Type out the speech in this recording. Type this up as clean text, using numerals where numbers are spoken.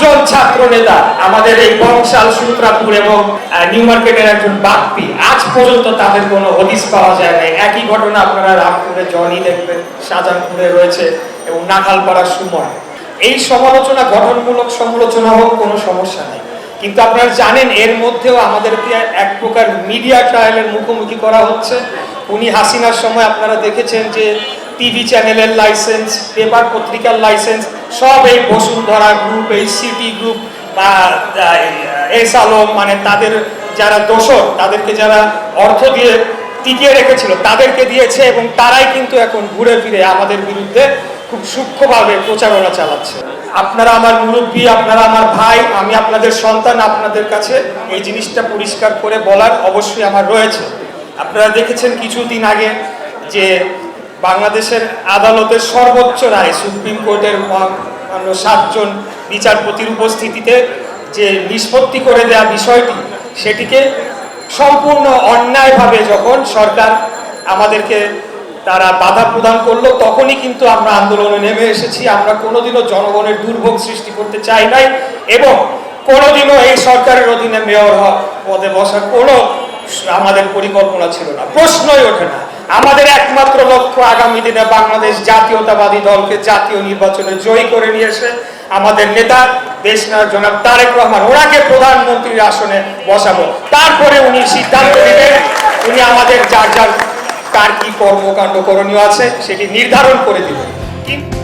5 জন ছাত্র নেতা আমাদের এই বংশাল, সূত্রাপুর এবং নিউ মার্কেটের একজন বাপ্পি, আজ পর্যন্ত তাদের কোনো হদিস পাওয়া যায় না। একই ঘটনা আপনারা রামপুরে জনি দেখবেন, শাহজাহানপুরে রয়েছে এবং নাখালপাড়ার সুমন। এই সমালোচনা গঠনমূলক সমালোচনা হোক, কোনো সমস্যা নেই, কিন্তু আপনারা জানেন এর মধ্যেও আমাদেরকে এক প্রকার মিডিয়া ট্রায়ালের মুখোমুখি করা হচ্ছে। উনি হাসিনার সময় আপনারা দেখেছেন যে টিভি চ্যানেলের লাইসেন্স, পেপার পত্রিকার লাইসেন্স সব এই বসুন্ধরা গ্রুপ, এই সিটি গ্রুপ বা এস আলম, মানে তাদের যারা দোষর, তাদেরকে যারা অর্থ দিয়ে টিকিয়ে রেখেছিল তাদেরকে দিয়েছে, এবং তারাই কিন্তু এখন ঘুরে ফিরে আমাদের বিরুদ্ধে খুব সূক্ষ্মভাবে প্রচারণা চালাচ্ছে। আপনারা আমার মুরব্বী, আপনারা আমার ভাই, আমি আপনাদের সন্তান, আপনাদের কাছে এই জিনিসটা পরিষ্কার করে বলার অবশ্যই আমার রয়েছে। আপনারা দেখেছেন কিছুদিন আগে যে বাংলাদেশের আদালতের সর্বোচ্চ রায়, সুপ্রিম কোর্টের 7 জন বিচারপতির উপস্থিতিতে যে নিষ্পত্তি করে দেওয়া বিষয়টি, সেটিকে সম্পূর্ণ অন্যায়ভাবে যখন সরকার আমাদেরকে তারা বাধা প্রদান করলো, তখনই কিন্তু আমরা আন্দোলনে নেমে এসেছি। আমরা কোনোদিনও জনগণের দুর্ভোগ সৃষ্টি করতে চাই নাই এবং কোনোদিনও এই সরকারের অধীনে মেয়র পদে বসার কোনো আমাদের পরিকল্পনা ছিল না, প্রশ্নই ওঠে না। আমাদের একমাত্র লক্ষ্য আগামী দিনে বাংলাদেশ জাতীয়তাবাদী দলকে জাতীয় নির্বাচনে জয়ী করে নিয়ে এসে আমাদের নেতা দেশনায়ক জনাব তারেক রহমান, ওনাকে প্রধানমন্ত্রীর আসনে বসাবো। তারপরে উনি সিদ্ধান্ত নেবেন, উনি আমাদের যার যার কার কি কর্মকাণ্ড করণীয় আছে সেটি নির্ধারণ করে দিবেন। কিন্তু